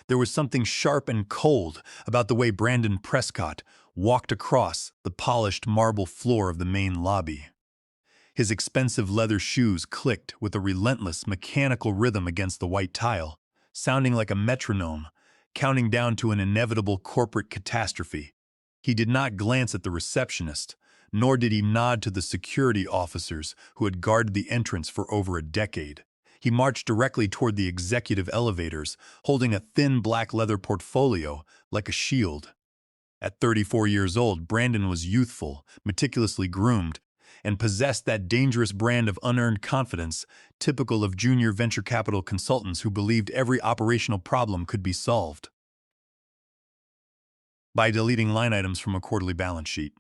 There was something sharp and cold about the way Brandon Prescott walked across the polished marble floor of the main lobby. His expensive leather shoes clicked with a relentless mechanical rhythm against the white tile, sounding like a metronome, counting down to an inevitable corporate catastrophe. He did not glance at the receptionist, nor did he nod to the security officers who had guarded the entrance for over a decade. He marched directly toward the executive elevators, holding a thin black leather portfolio like a shield. At 34 years old, Brandon was youthful, meticulously groomed, and possessed that dangerous brand of unearned confidence typical of junior venture capital consultants who believed every operational problem could be solved by deleting line items from a quarterly balance sheet.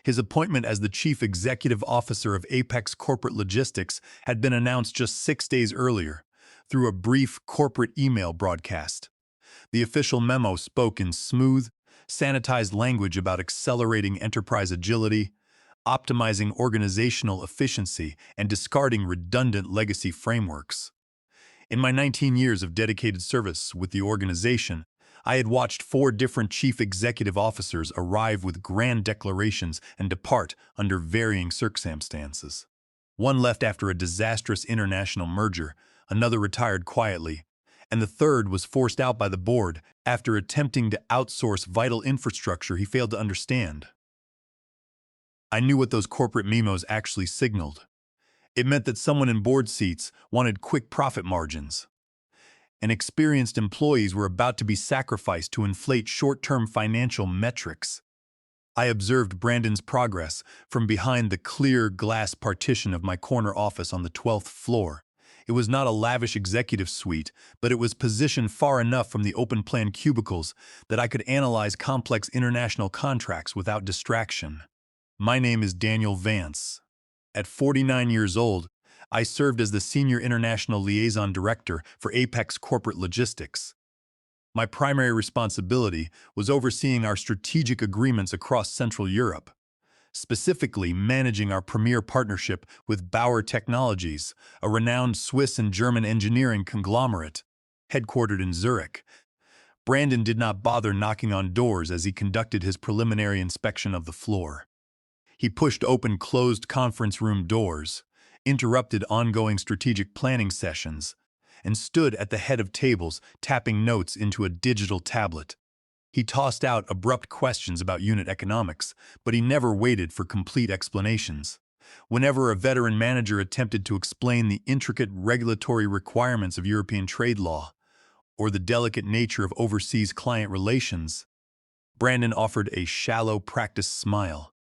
His appointment as the chief executive officer of Apex Corporate Logistics had been announced just 6 days earlier through a brief corporate email broadcast. The official memo spoke in smooth, sanitized language about accelerating enterprise agility, optimizing organizational efficiency, and discarding redundant legacy frameworks. In my 19 years of dedicated service with the organization, I had watched 4 different chief executive officers arrive with grand declarations and depart under varying circumstances. One left after a disastrous international merger, another retired quietly, and the third was forced out by the board after attempting to outsource vital infrastructure he failed to understand. I knew what those corporate memos actually signaled. It meant that someone in board seats wanted quick profit margins, and experienced employees were about to be sacrificed to inflate short-term financial metrics. I observed Brandon's progress from behind the clear glass partition of my corner office on the 12th floor. It was not a lavish executive suite, but it was positioned far enough from the open-plan cubicles that I could analyze complex international contracts without distraction. My name is Daniel Vance. At 49 years old, I served as the Senior International Liaison Director for Apex Corporate Logistics. My primary responsibility was overseeing our strategic agreements across Central Europe, specifically managing our premier partnership with Bauer Technologies, a renowned Swiss and German engineering conglomerate, headquartered in Zurich. Brandon did not bother knocking on doors as he conducted his preliminary inspection of the floor. He pushed open closed conference room doors, interrupted ongoing strategic planning sessions, and stood at the head of tables tapping notes into a digital tablet. He tossed out abrupt questions about unit economics, but he never waited for complete explanations. Whenever a veteran manager attempted to explain the intricate regulatory requirements of European trade law or the delicate nature of overseas client relations, Brandon offered a shallow, practiced smile.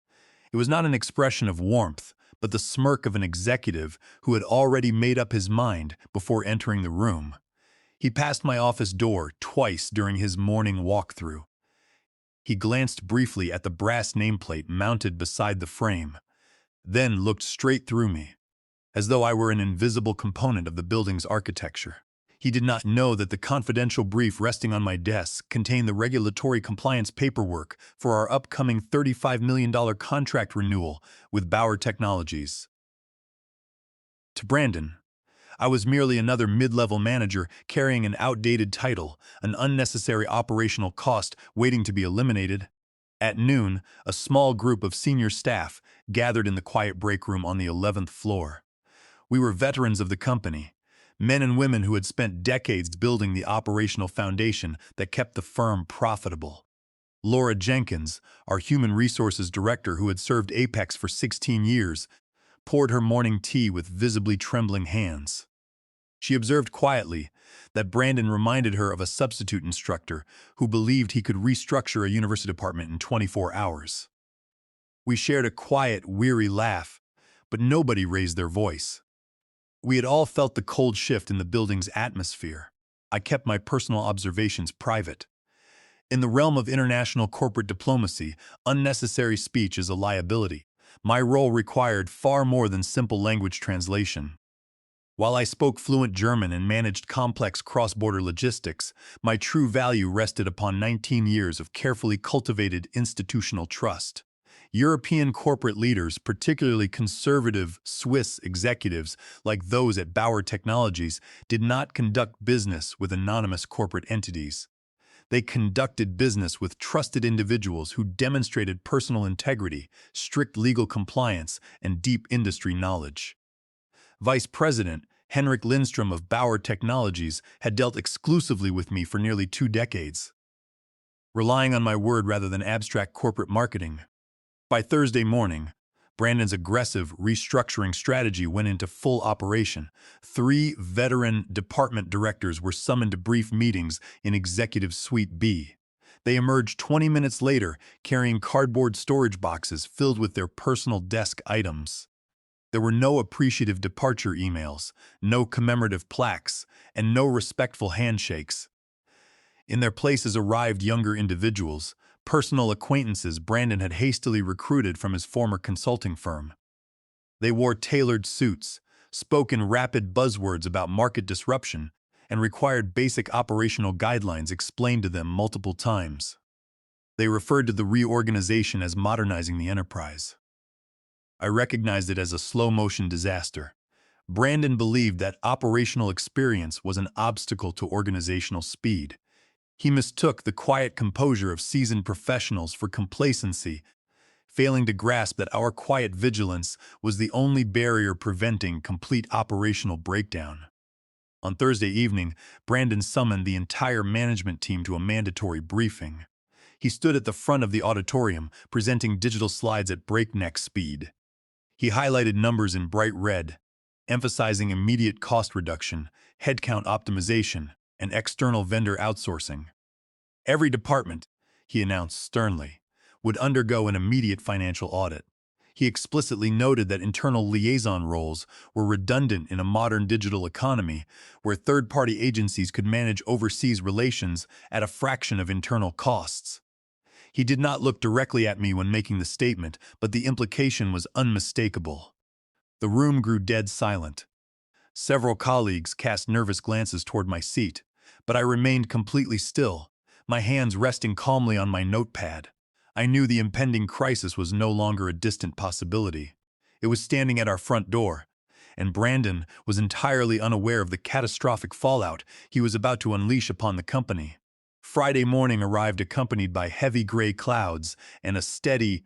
It was not an expression of warmth, but the smirk of an executive who had already made up his mind before entering the room. He passed my office door twice during his morning walkthrough. He glanced briefly at the brass nameplate mounted beside the frame, then looked straight through me, as though I were an invisible component of the building's architecture. He did not know that the confidential brief resting on my desk contained the regulatory compliance paperwork for our upcoming $35 million contract renewal with Bauer Technologies. To Brandon, I was merely another mid-level manager carrying an outdated title, an unnecessary operational cost waiting to be eliminated. At noon, a small group of senior staff gathered in the quiet break room on the 11th floor. We were veterans of the company, men and women who had spent decades building the operational foundation that kept the firm profitable. Laura Jenkins, our human resources director who had served Apex for 16 years, poured her morning tea with visibly trembling hands. She observed quietly that Brandon reminded her of a substitute instructor who believed he could restructure a university department in 24 hours. We shared a quiet, weary laugh, but nobody raised their voice. We had all felt the cold shift in the building's atmosphere. I kept my personal observations private. In the realm of international corporate diplomacy, unnecessary speech is a liability. My role required far more than simple language translation. While I spoke fluent German and managed complex cross-border logistics, my true value rested upon 19 years of carefully cultivated institutional trust. European corporate leaders, particularly conservative Swiss executives like those at Bauer Technologies, did not conduct business with anonymous corporate entities. They conducted business with trusted individuals who demonstrated personal integrity, strict legal compliance, and deep industry knowledge. Vice President Henrik Lindstrom of Bauer Technologies had dealt exclusively with me for nearly 2 decades, relying on my word rather than abstract corporate marketing. By Thursday morning, Brandon's aggressive restructuring strategy went into full operation. 3 veteran department directors were summoned to brief meetings in Executive Suite B. They emerged 20 minutes later carrying cardboard storage boxes filled with their personal desk items. There were no appreciative departure emails, no commemorative plaques, and no respectful handshakes. In their places arrived younger individuals, personal acquaintances Brandon had hastily recruited from his former consulting firm. They wore tailored suits, spoke in rapid buzzwords about market disruption, and required basic operational guidelines explained to them multiple times. They referred to the reorganization as modernizing the enterprise. I recognized it as a slow-motion disaster. Brandon believed that operational experience was an obstacle to organizational speed. He mistook the quiet composure of seasoned professionals for complacency, failing to grasp that our quiet vigilance was the only barrier preventing complete operational breakdown. On Thursday evening, Brandon summoned the entire management team to a mandatory briefing. He stood at the front of the auditorium, presenting digital slides at breakneck speed. He highlighted numbers in bright red, emphasizing immediate cost reduction, headcount optimization, and external vendor outsourcing. Every department, he announced sternly, would undergo an immediate financial audit. He explicitly noted that internal liaison roles were redundant in a modern digital economy where third-party agencies could manage overseas relations at a fraction of internal costs. He did not look directly at me when making the statement, but the implication was unmistakable. The room grew dead silent. Several colleagues cast nervous glances toward my seat, but I remained completely still, my hands resting calmly on my notepad. I knew the impending crisis was no longer a distant possibility. It was standing at our front door, and Brandon was entirely unaware of the catastrophic fallout he was about to unleash upon the company. Friday morning arrived accompanied by heavy gray clouds and a steady,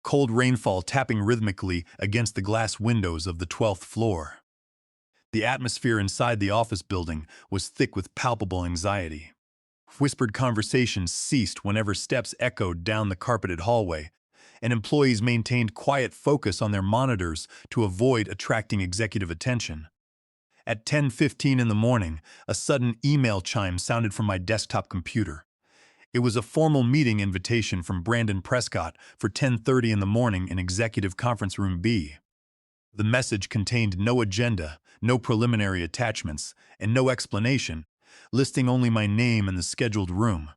cold rainfall tapping rhythmically against the glass windows of the 12th floor. The atmosphere inside the office building was thick with palpable anxiety. Whispered conversations ceased whenever steps echoed down the carpeted hallway, and employees maintained quiet focus on their monitors to avoid attracting executive attention. At 10:15 in the morning, a sudden email chime sounded from my desktop computer. It was a formal meeting invitation from Brandon Prescott for 10:30 in the morning in Executive Conference Room B. The message contained no agenda, no preliminary attachments, and no explanation, listing only my name and the scheduled room.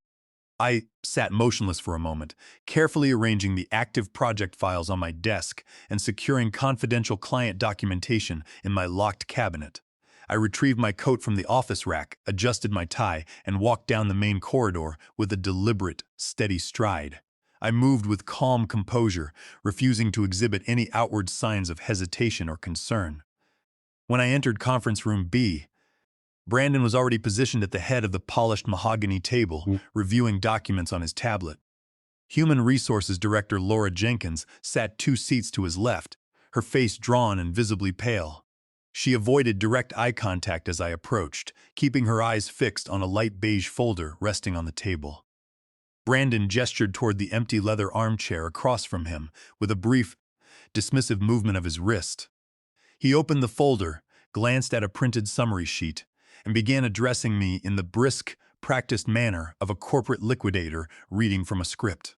I sat motionless for a moment, carefully arranging the active project files on my desk and securing confidential client documentation in my locked cabinet. I retrieved my coat from the office rack, adjusted my tie, and walked down the main corridor with a deliberate, steady stride. I moved with calm composure, refusing to exhibit any outward signs of hesitation or concern. When I entered Conference Room B, Brandon was already positioned at the head of the polished mahogany table, reviewing documents on his tablet. Human Resources Director Laura Jenkins sat 2 seats to his left, her face drawn and visibly pale. She avoided direct eye contact as I approached, keeping her eyes fixed on a light beige folder resting on the table. Brandon gestured toward the empty leather armchair across from him with a brief, dismissive movement of his wrist. He opened the folder, glanced at a printed summary sheet, and began addressing me in the brisk, practiced manner of a corporate liquidator reading from a script.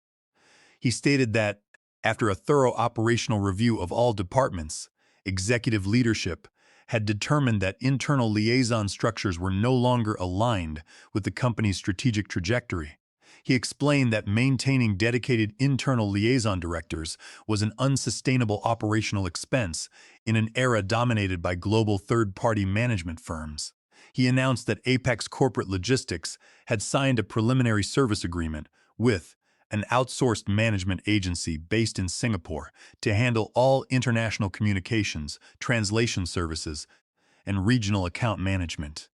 He stated that, after a thorough operational review of all departments, executive leadership had determined that internal liaison structures were no longer aligned with the company's strategic trajectory. He explained that maintaining dedicated internal liaison directors was an unsustainable operational expense in an era dominated by global third-party management firms. He announced that Apex Corporate Logistics had signed a preliminary service agreement with an outsourced management agency based in Singapore to handle all international communications, translation services, and regional account management.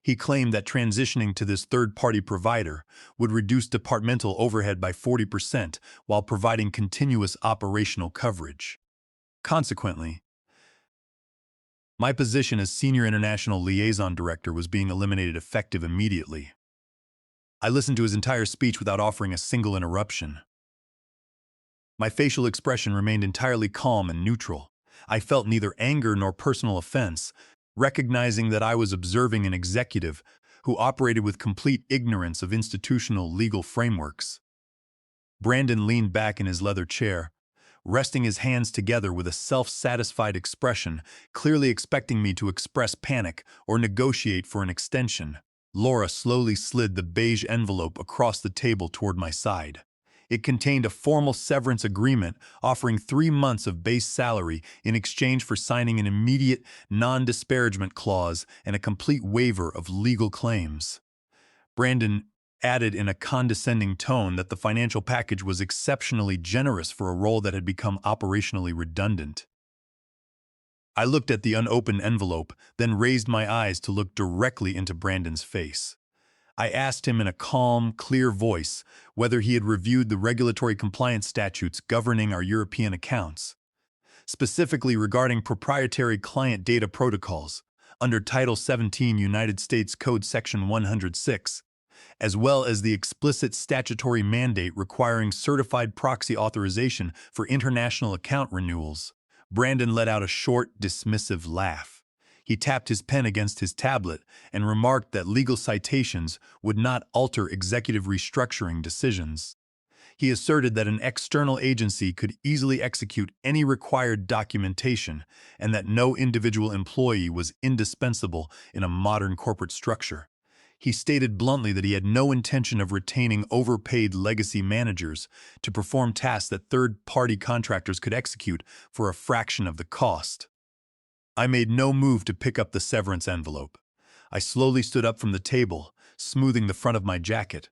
He claimed that transitioning to this third-party provider would reduce departmental overhead by 40% while providing continuous operational coverage. Consequently, my position as Senior International Liaison Director was being eliminated effective immediately. I listened to his entire speech without offering a single interruption. My facial expression remained entirely calm and neutral. I felt neither anger nor personal offense, recognizing that I was observing an executive who operated with complete ignorance of institutional legal frameworks. Brandon leaned back in his leather chair, resting his hands together with a self-satisfied expression, clearly expecting me to express panic or negotiate for an extension. Laura slowly slid the beige envelope across the table toward my side. It contained a formal severance agreement offering 3 months of base salary in exchange for signing an immediate non-disparagement clause and a complete waiver of legal claims. Brandon added in a condescending tone that the financial package was exceptionally generous for a role that had become operationally redundant. I looked at the unopened envelope, then raised my eyes to look directly into Brandon's face. I asked him in a calm, clear voice whether he had reviewed the regulatory compliance statutes governing our European accounts, specifically regarding proprietary client data protocols under Title 17 United States Code Section 106, as well as the explicit statutory mandate requiring certified proxy authorization for international account renewals. Brandon let out a short, dismissive laugh. He tapped his pen against his tablet and remarked that legal citations would not alter executive restructuring decisions. He asserted that an external agency could easily execute any required documentation and that no individual employee was indispensable in a modern corporate structure. He stated bluntly that he had no intention of retaining overpaid legacy managers to perform tasks that third-party contractors could execute for a fraction of the cost. I made no move to pick up the severance envelope. I slowly stood up from the table, smoothing the front of my jacket.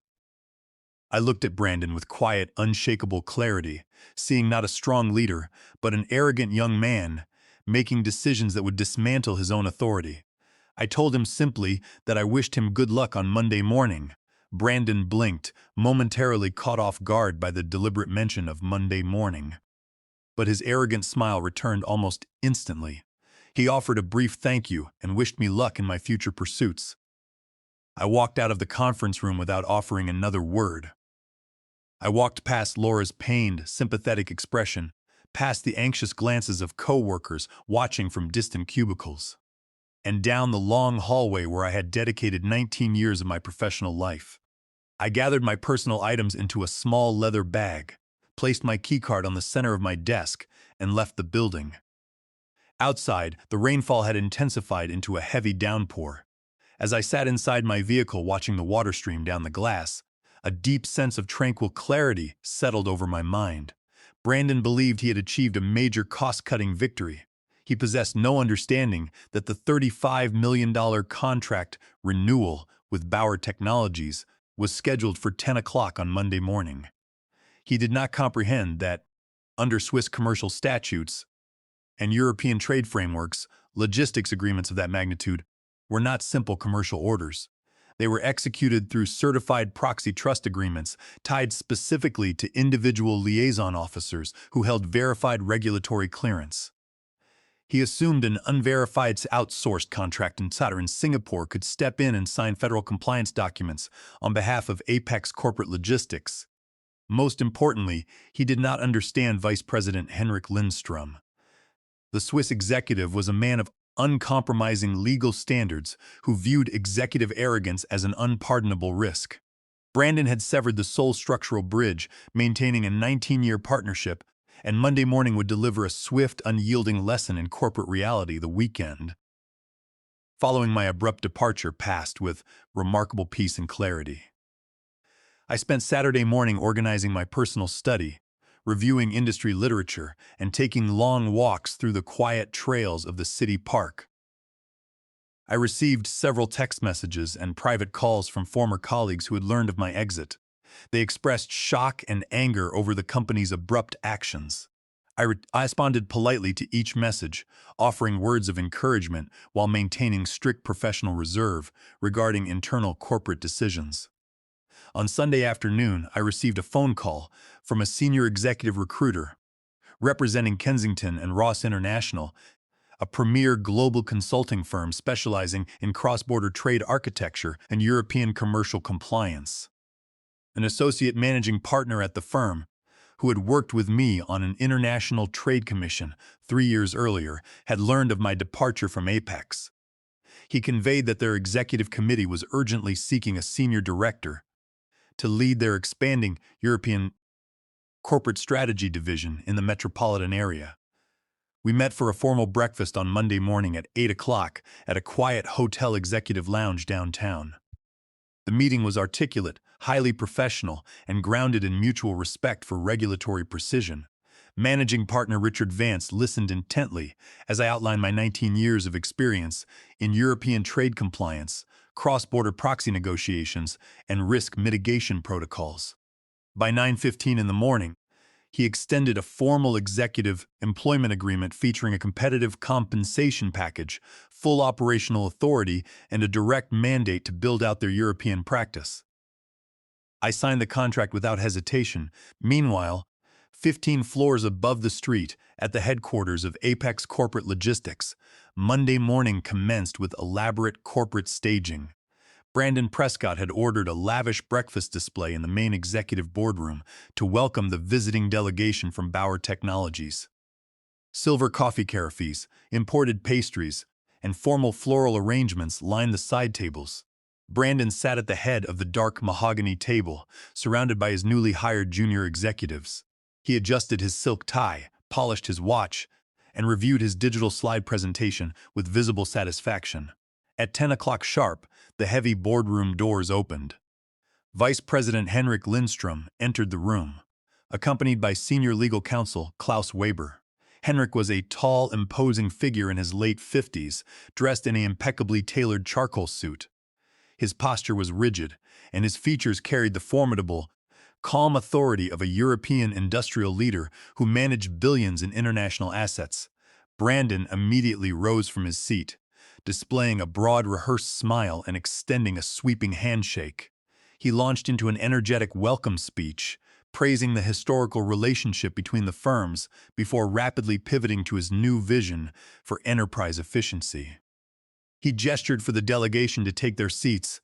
I looked at Brandon with quiet, unshakable clarity, seeing not a strong leader, but an arrogant young man making decisions that would dismantle his own authority. I told him simply that I wished him good luck on Monday morning. Brandon blinked, momentarily caught off guard by the deliberate mention of Monday morning. But his arrogant smile returned almost instantly. He offered a brief thank you and wished me luck in my future pursuits. I walked out of the conference room without offering another word. I walked past Laura's pained, sympathetic expression, past the anxious glances of co-workers watching from distant cubicles, and down the long hallway where I had dedicated 19 years of my professional life. I gathered my personal items into a small leather bag, placed my keycard on the center of my desk, and left the building. Outside, the rainfall had intensified into a heavy downpour. As I sat inside my vehicle watching the water stream down the glass, a deep sense of tranquil clarity settled over my mind. Brandon believed he had achieved a major cost-cutting victory. He possessed no understanding that the $35 million contract renewal with Bauer Technologies was scheduled for 10 o'clock on Monday morning. He did not comprehend that, under Swiss commercial statutes and European trade frameworks, logistics agreements of that magnitude were not simple commercial orders. They were executed through certified proxy trust agreements tied specifically to individual liaison officers who held verified regulatory clearance. He assumed an unverified outsourced contract insider in Singapore could step in and sign federal compliance documents on behalf of Apex Corporate Logistics. Most importantly, he did not understand Vice President Henrik Lindstrom. The Swiss executive was a man of uncompromising legal standards who viewed executive arrogance as an unpardonable risk. Brandon had severed the sole structural bridge, maintaining a 19-year partnership, and Monday morning would deliver a swift, unyielding lesson in corporate reality. The weekend following my abrupt departure passed with remarkable peace and clarity. I spent Saturday morning organizing my personal study, reviewing industry literature, and taking long walks through the quiet trails of the city park. I received several text messages and private calls from former colleagues who had learned of my exit. They expressed shock and anger over the company's abrupt actions. I responded politely to each message, offering words of encouragement while maintaining strict professional reserve regarding internal corporate decisions. On Sunday afternoon, I received a phone call from a senior executive recruiter representing Kensington and Ross International, a premier global consulting firm specializing in cross-border trade architecture and European commercial compliance. An associate managing partner at the firm, who had worked with me on an international trade commission 3 years earlier, had learned of my departure from Apex. He conveyed that their executive committee was urgently seeking a senior director to lead their expanding European corporate strategy division in the metropolitan area. We met for a formal breakfast on Monday morning at 8 o'clock at a quiet hotel executive lounge downtown. The meeting was articulate, highly professional, and grounded in mutual respect for regulatory precision. Managing partner Richard Vance listened intently as I outlined my 19 years of experience in European trade compliance, cross-border proxy negotiations, and risk mitigation protocols. By 9:15 in the morning, he extended a formal executive employment agreement featuring a competitive compensation package, full operational authority, and a direct mandate to build out their European practice. I signed the contract without hesitation. Meanwhile, 15 floors above the street, at the headquarters of Apex Corporate Logistics, Monday morning commenced with elaborate corporate staging. Brandon Prescott had ordered a lavish breakfast display in the main executive boardroom to welcome the visiting delegation from Bauer Technologies. Silver coffee carafes, imported pastries, and formal floral arrangements lined the side tables. Brandon sat at the head of the dark mahogany table, surrounded by his newly hired junior executives. He adjusted his silk tie, polished his watch, and reviewed his digital slide presentation with visible satisfaction. At 10 o'clock sharp, the heavy boardroom doors opened. Vice President Henrik Lindstrom entered the room, accompanied by Senior Legal Counsel Klaus Weber. Henrik was a tall, imposing figure in his late 50s, dressed in an impeccably tailored charcoal suit. His posture was rigid, and his features carried the formidable, calm authority of a European industrial leader who managed billions in international assets. Brandon immediately rose from his seat, displaying a broad, rehearsed smile and extending a sweeping handshake. He launched into an energetic welcome speech, praising the historical relationship between the firms before rapidly pivoting to his new vision for enterprise efficiency. He gestured for the delegation to take their seats.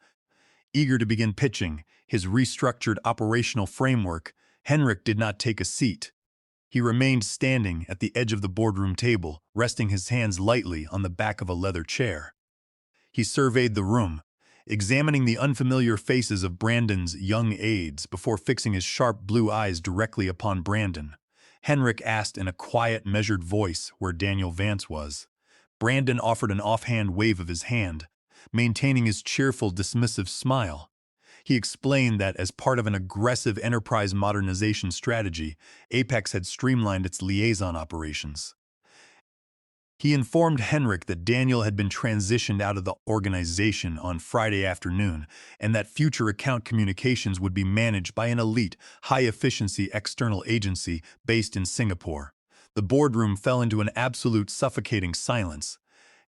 Eager to begin pitching his restructured operational framework, Henrik did not take a seat. He remained standing at the edge of the boardroom table, resting his hands lightly on the back of a leather chair. He surveyed the room, examining the unfamiliar faces of Brandon's young aides before fixing his sharp blue eyes directly upon Brandon. Henrik asked in a quiet, measured voice where Daniel Vance was. Brandon offered an offhand wave of his hand, maintaining his cheerful, dismissive smile. He explained that as part of an aggressive enterprise modernization strategy, Apex had streamlined its liaison operations. He informed Henrik that Daniel had been transitioned out of the organization on Friday afternoon and that future account communications would be managed by an elite, high-efficiency external agency based in Singapore. The boardroom fell into an absolute suffocating silence.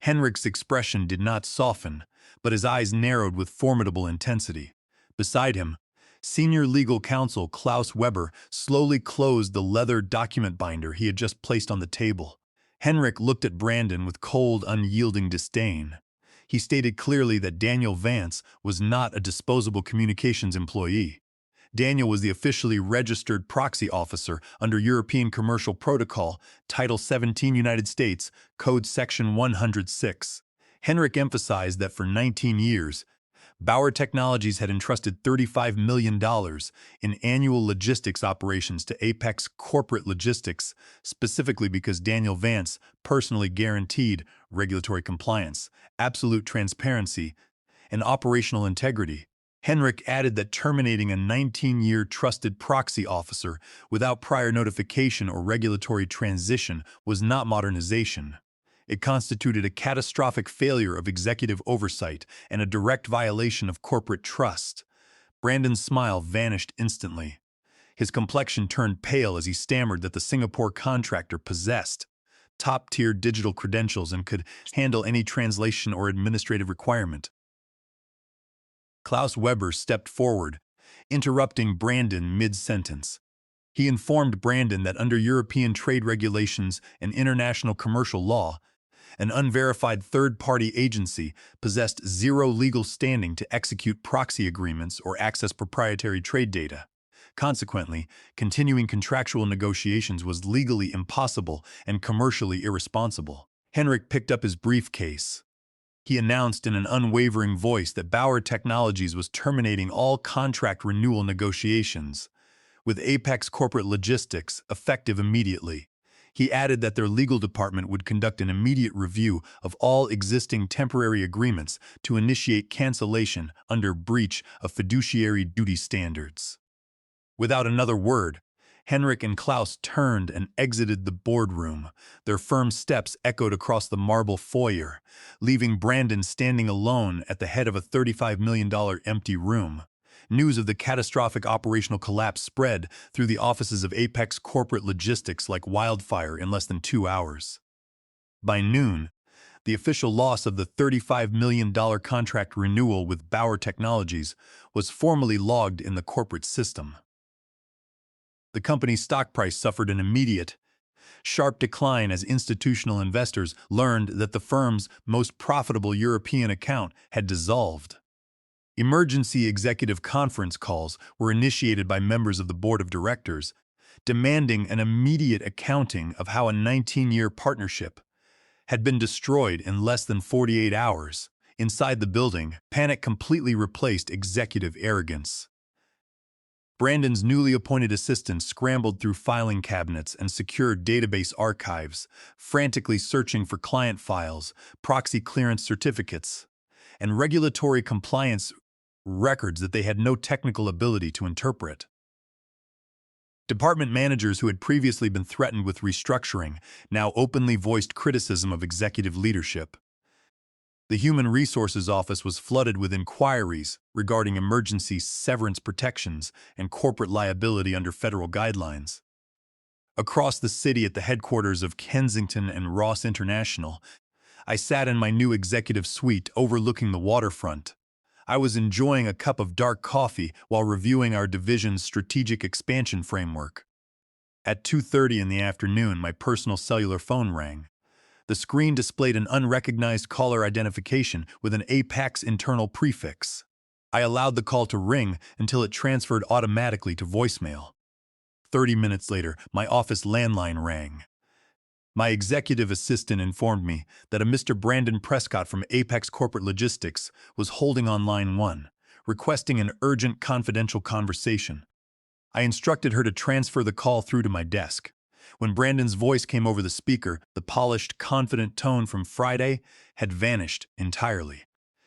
Henrik's expression did not soften, but his eyes narrowed with formidable intensity. Beside him, Senior Legal Counsel Klaus Weber slowly closed the leather document binder he had just placed on the table. Henrik looked at Brandon with cold, unyielding disdain. He stated clearly that Daniel Vance was not a disposable communications employee. Daniel was the officially registered proxy officer under European Commercial Protocol, Title 17 United States, Code Section 106. Henrik emphasized that for 19 years, Bauer Technologies had entrusted $35 million in annual logistics operations to Apex Corporate Logistics, specifically because Daniel Vance personally guaranteed regulatory compliance, absolute transparency, and operational integrity. Henrik added that terminating a 19-year trusted proxy officer without prior notification or regulatory transition was not modernization. It constituted a catastrophic failure of executive oversight and a direct violation of corporate trust. Brandon's smile vanished instantly. His complexion turned pale as he stammered that the Singapore contractor possessed top-tier digital credentials and could handle any translation or administrative requirement. Klaus Weber stepped forward, interrupting Brandon mid-sentence. He informed Brandon that under European trade regulations and international commercial law, an unverified third-party agency possessed zero legal standing to execute proxy agreements or access proprietary trade data. Consequently, continuing contractual negotiations was legally impossible and commercially irresponsible. Henrik picked up his briefcase. He announced in an unwavering voice that Bauer Technologies was terminating all contract renewal negotiations, with Apex Corporate Logistics effective immediately. He added that their legal department would conduct an immediate review of all existing temporary agreements to initiate cancellation under breach of fiduciary duty standards. Without another word, Henrik and Klaus turned and exited the boardroom. Their firm steps echoed across the marble foyer, leaving Brandon standing alone at the head of a $35 million empty room. News of the catastrophic operational collapse spread through the offices of Apex Corporate Logistics like wildfire in less than 2 hours. By noon, the official loss of the $35 million contract renewal with Bauer Technologies was formally logged in the corporate system. The company's stock price suffered an immediate, sharp decline as institutional investors learned that the firm's most profitable European account had dissolved. Emergency executive conference calls were initiated by members of the board of directors, demanding an immediate accounting of how a 19-year partnership had been destroyed in less than 48 hours. Inside the building, panic completely replaced executive arrogance. Brandon's newly appointed assistant scrambled through filing cabinets and secured database archives, frantically searching for client files, proxy clearance certificates, and regulatory compliance records that they had no technical ability to interpret. Department managers who had previously been threatened with restructuring now openly voiced criticism of executive leadership. The Human Resources Office was flooded with inquiries regarding emergency severance protections and corporate liability under federal guidelines. Across the city at the headquarters of Kensington and Ross International, I sat in my new executive suite overlooking the waterfront. I was enjoying a cup of dark coffee while reviewing our division's strategic expansion framework. At 2:30 in the afternoon, my personal cellular phone rang. The screen displayed an unrecognized caller identification with an Apex internal prefix. I allowed the call to ring until it transferred automatically to voicemail. 30 minutes later, my office landline rang. My executive assistant informed me that a Mr. Brandon Prescott from Apex Corporate Logistics was holding on line 1, requesting an urgent confidential conversation. I instructed her to transfer the call through to my desk. When Brandon's voice came over the speaker, the polished, confident tone from Friday had vanished entirely.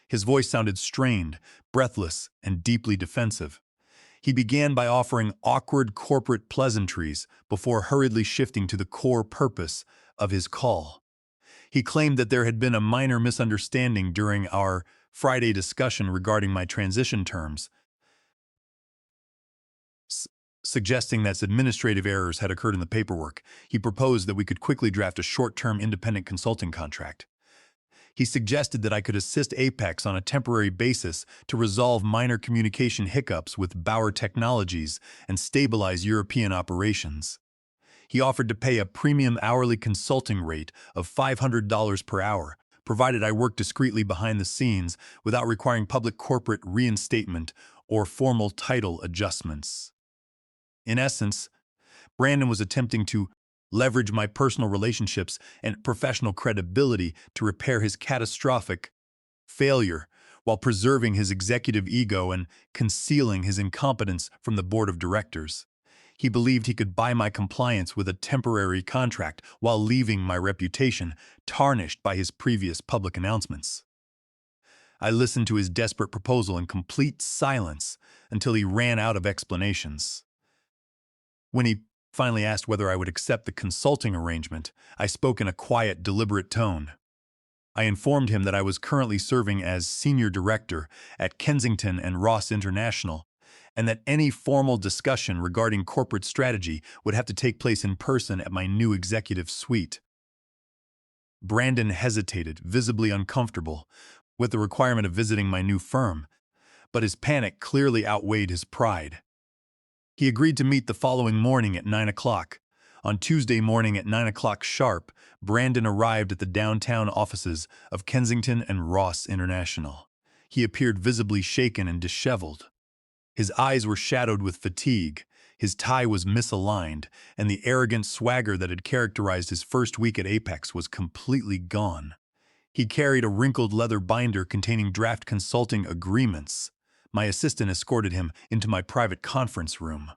His voice sounded strained, breathless, and deeply defensive. He began by offering awkward corporate pleasantries before hurriedly shifting to the core purpose of his call. He claimed that there had been a minor misunderstanding during our Friday discussion regarding my transition terms, suggesting that administrative errors had occurred in the paperwork. He proposed that we could quickly draft a short-term independent consulting contract. He suggested that I could assist Apex on a temporary basis to resolve minor communication hiccups with Bauer Technologies and stabilize European operations. He offered to pay a premium hourly consulting rate of $500 per hour, provided I worked discreetly behind the scenes without requiring public corporate reinstatement or formal title adjustments. In essence, Brandon was attempting to leverage my personal relationships and professional credibility to repair his catastrophic failure while preserving his executive ego and concealing his incompetence from the board of directors. He believed he could buy my compliance with a temporary contract while leaving my reputation tarnished by his previous public announcements. I listened to his desperate proposal in complete silence until he ran out of explanations. When he finally asked whether I would accept the consulting arrangement, I spoke in a quiet, deliberate tone. I informed him that I was currently serving as senior director at Kensington and Ross International and that any formal discussion regarding corporate strategy would have to take place in person at my new executive suite. Brandon hesitated, visibly uncomfortable with the requirement of visiting my new firm, but his panic clearly outweighed his pride. He agreed to meet the following morning at 9 o'clock. On Tuesday morning at 9 o'clock sharp, Brandon arrived at the downtown offices of Kensington and Ross International. He appeared visibly shaken and disheveled. His eyes were shadowed with fatigue, his tie was misaligned, and the arrogant swagger that had characterized his first week at Apex was completely gone. He carried a wrinkled leather binder containing draft consulting agreements. My assistant escorted him into my private conference room.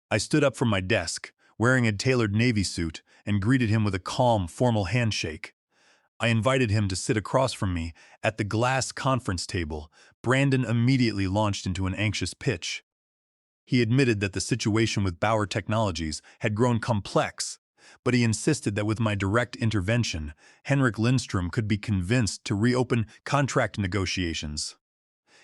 I stood up from my desk, wearing a tailored navy suit, and greeted him with a calm, formal handshake. I invited him to sit across from me at the glass conference table. Brandon immediately launched into an anxious pitch. He admitted that the situation with Bauer Technologies had grown complex, but he insisted that with my direct intervention, Henrik Lindstrom could be convinced to reopen contract negotiations.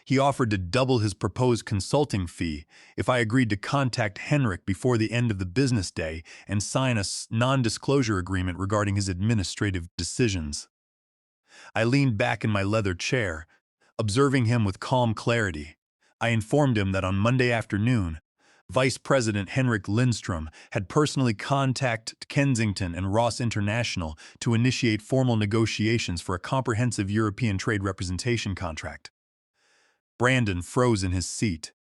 He offered to double his proposed consulting fee if I agreed to contact Henrik before the end of the business day and sign a non-disclosure agreement regarding his administrative decisions. I leaned back in my leather chair, observing him with calm clarity. I informed him that on Monday afternoon, Vice President Henrik Lindstrom had personally contacted Kensington and Ross International to initiate formal negotiations for a comprehensive European trade representation contract. Brandon froze in his seat.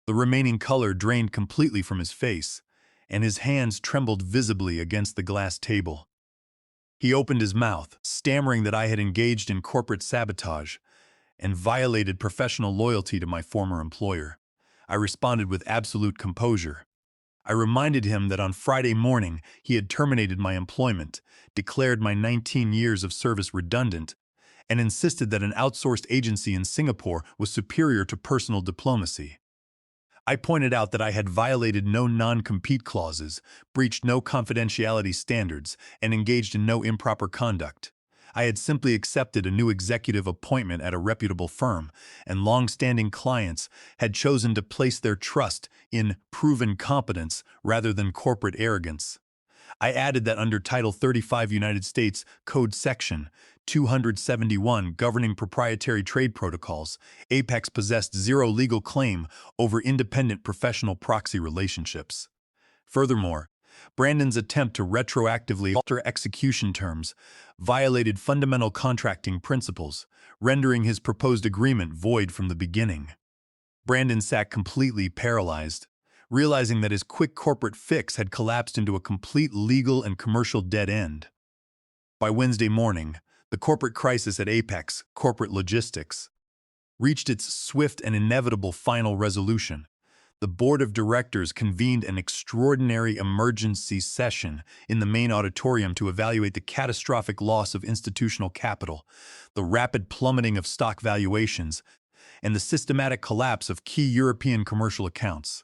The remaining color drained completely from his face, and his hands trembled visibly against the glass table. He opened his mouth, stammering that I had engaged in corporate sabotage and violated professional loyalty to my former employer. I responded with absolute composure. I reminded him that on Friday morning he had terminated my employment, declared my 19 years of service redundant, and insisted that an outsourced agency in Singapore was superior to personal diplomacy. I pointed out that I had violated no non-compete clauses, breached no confidentiality standards, and engaged in no improper conduct. I had simply accepted a new executive appointment at a reputable firm, and long-standing clients had chosen to place their trust in proven competence rather than corporate arrogance. I added that under Title 35 United States Code Section 271 governing proprietary trade protocols, Apex possessed zero legal claim over independent professional proxy relationships. Furthermore, Brandon's attempt to retroactively alter execution terms violated fundamental contracting principles, rendering his proposed agreement void from the beginning. Brandon sat completely paralyzed, realizing that his quick corporate fix had collapsed into a complete legal and commercial dead end. By Wednesday morning, the corporate crisis at Apex Corporate Logistics reached its swift and inevitable final resolution. The board of directors convened an extraordinary emergency session in the main auditorium to evaluate the catastrophic loss of institutional capital, the rapid plummeting of stock valuations, and the systematic collapse of key European commercial accounts.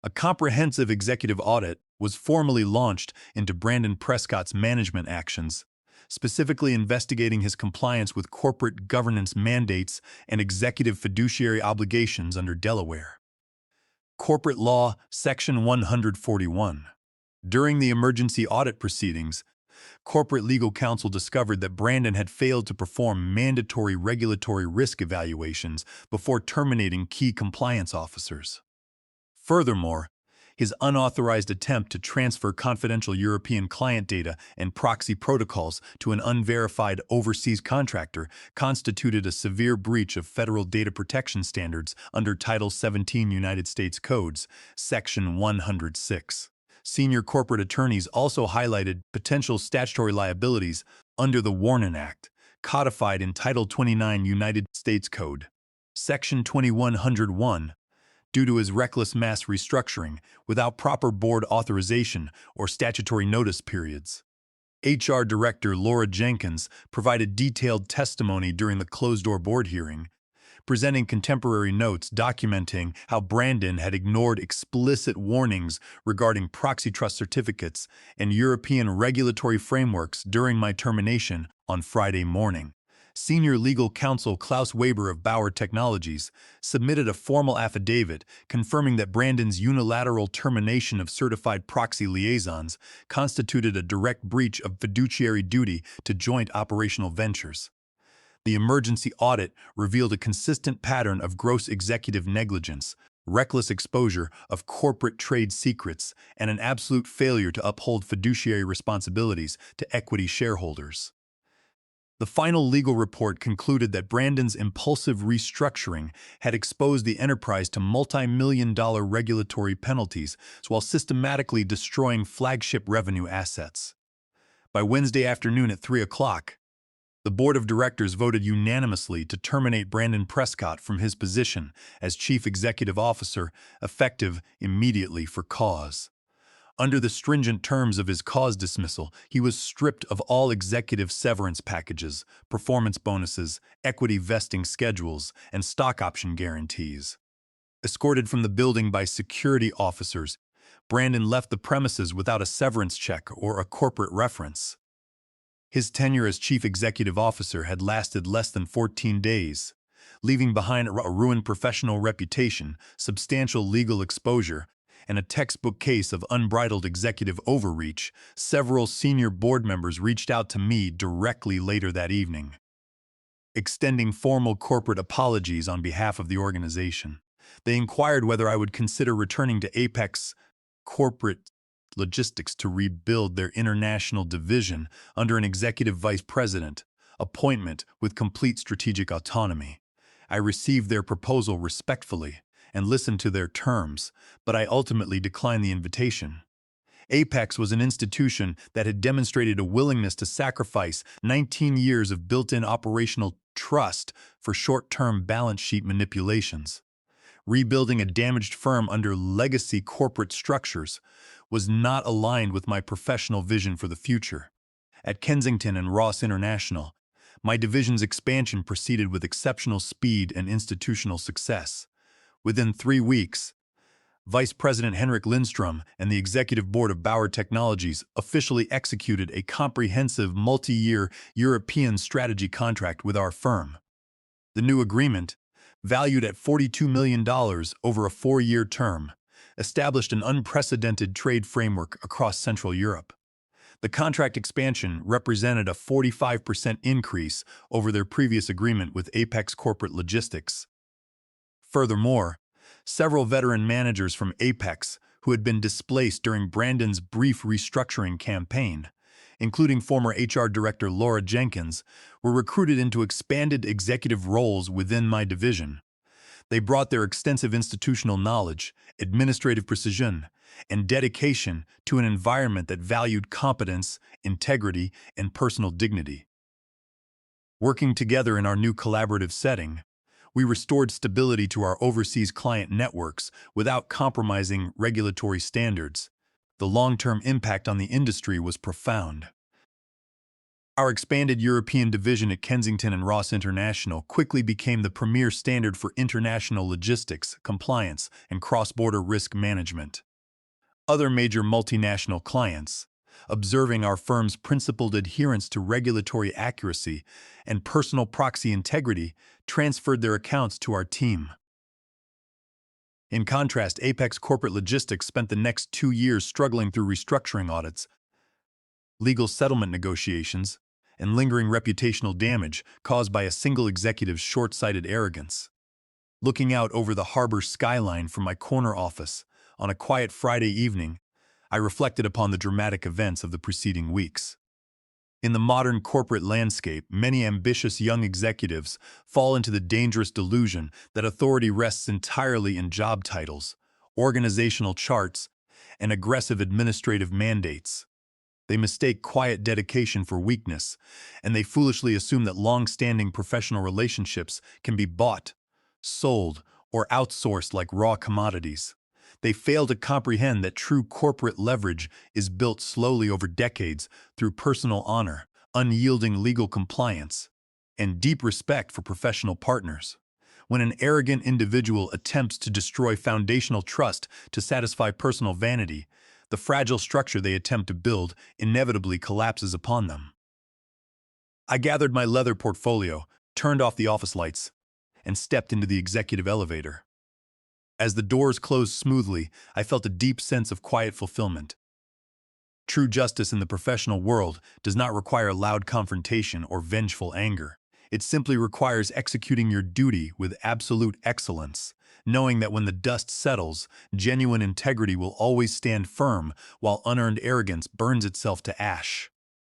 A comprehensive executive audit was formally launched into Brandon Prescott's management actions, specifically investigating his compliance with corporate governance mandates and executive fiduciary obligations under Delaware Corporate Law, Section 141. During the emergency audit proceedings, corporate legal counsel discovered that Brandon had failed to perform mandatory regulatory risk evaluations before terminating key compliance officers. Furthermore, his unauthorized attempt to transfer confidential European client data and proxy protocols to an unverified overseas contractor constituted a severe breach of federal data protection standards under Title 17 United States Codes, Section 106. Senior corporate attorneys also highlighted potential statutory liabilities under the Warren Act, codified in Title 29 United States Code, Section 2101, due to his reckless mass restructuring without proper board authorization or statutory notice periods. HR Director Laura Jenkins provided detailed testimony during the closed-door board hearing, presenting contemporary notes documenting how Brandon had ignored explicit warnings regarding proxy trust certificates and European regulatory frameworks during my termination on Friday morning. Senior legal counsel Klaus Weber of Bauer Technologies submitted a formal affidavit confirming that Brandon's unilateral termination of certified proxy liaisons constituted a direct breach of fiduciary duty to joint operational ventures. The emergency audit revealed a consistent pattern of gross executive negligence, reckless exposure of corporate trade secrets, and an absolute failure to uphold fiduciary responsibilities to equity shareholders. The final legal report concluded that Brandon's impulsive restructuring had exposed the enterprise to multi-million-dollar regulatory penalties while systematically destroying flagship revenue assets. By Wednesday afternoon at 3 o'clock, the board of directors voted unanimously to terminate Brandon Prescott from his position as chief executive officer, effective immediately for cause. Under the stringent terms of his cause dismissal, he was stripped of all executive severance packages, performance bonuses, equity vesting schedules, and stock option guarantees. Escorted from the building by security officers, Brandon left the premises without a severance check or a corporate reference. His tenure as chief executive officer had lasted less than 14 days, leaving behind a ruined professional reputation, substantial legal exposure, and a textbook case of unbridled executive overreach. Several senior board members reached out to me directly later that evening, extending formal corporate apologies on behalf of the organization. They inquired whether I would consider returning to Apex Corporate Logistics to rebuild their international division under an executive vice president appointment with complete strategic autonomy. I received their proposal respectfully and listened to their terms, but I ultimately declined the invitation. Apex was an institution that had demonstrated a willingness to sacrifice 19 years of built-in operational trust for short-term balance sheet manipulations. Rebuilding a damaged firm under legacy corporate structures was not aligned with my professional vision for the future. At Kensington and Ross International, my division's expansion proceeded with exceptional speed and institutional success. Within 3 weeks, Vice President Henrik Lindstrom and the executive board of Bauer Technologies officially executed a comprehensive multi-year European strategy contract with our firm. The new agreement, valued at $42 million over a 4-year term, established an unprecedented trade framework across Central Europe. The contract expansion represented a 45% increase over their previous agreement with Apex Corporate Logistics. Furthermore, several veteran managers from Apex who had been displaced during Brandon's brief restructuring campaign, including former HR Director Laura Jenkins, were recruited into expanded executive roles within my division. They brought their extensive institutional knowledge, administrative precision, and dedication to an environment that valued competence, integrity, and personal dignity. Working together in our new collaborative setting, we restored stability to our overseas client networks without compromising regulatory standards. The long-term impact on the industry was profound. Our expanded European division at Kensington and Ross International quickly became the premier standard for international logistics, compliance, and cross-border risk management. Other major multinational clients, observing our firm's principled adherence to regulatory accuracy and personal proxy integrity, transferred their accounts to our team. In contrast, Apex Corporate Logistics spent the next 2 years struggling through restructuring audits, legal settlement negotiations, and lingering reputational damage caused by a single executive's short-sighted arrogance. Looking out over the harbor skyline from my corner office on a quiet Friday evening, I reflected upon the dramatic events of the preceding weeks. In the modern corporate landscape, many ambitious young executives fall into the dangerous delusion that authority rests entirely in job titles, organizational charts, and aggressive administrative mandates. They mistake quiet dedication for weakness, and they foolishly assume that long-standing professional relationships can be bought, sold, or outsourced like raw commodities. They fail to comprehend that true corporate leverage is built slowly over decades through personal honor, unyielding legal compliance, and deep respect for professional partners. When an arrogant individual attempts to destroy foundational trust to satisfy personal vanity, the fragile structure they attempt to build inevitably collapses upon them. I gathered my leather portfolio, turned off the office lights, and stepped into the executive elevator. As the doors closed smoothly, I felt a deep sense of quiet fulfillment. True justice in the professional world does not require loud confrontation or vengeful anger. It simply requires executing your duty with absolute excellence, knowing that when the dust settles, genuine integrity will always stand firm while unearned arrogance burns itself to ash.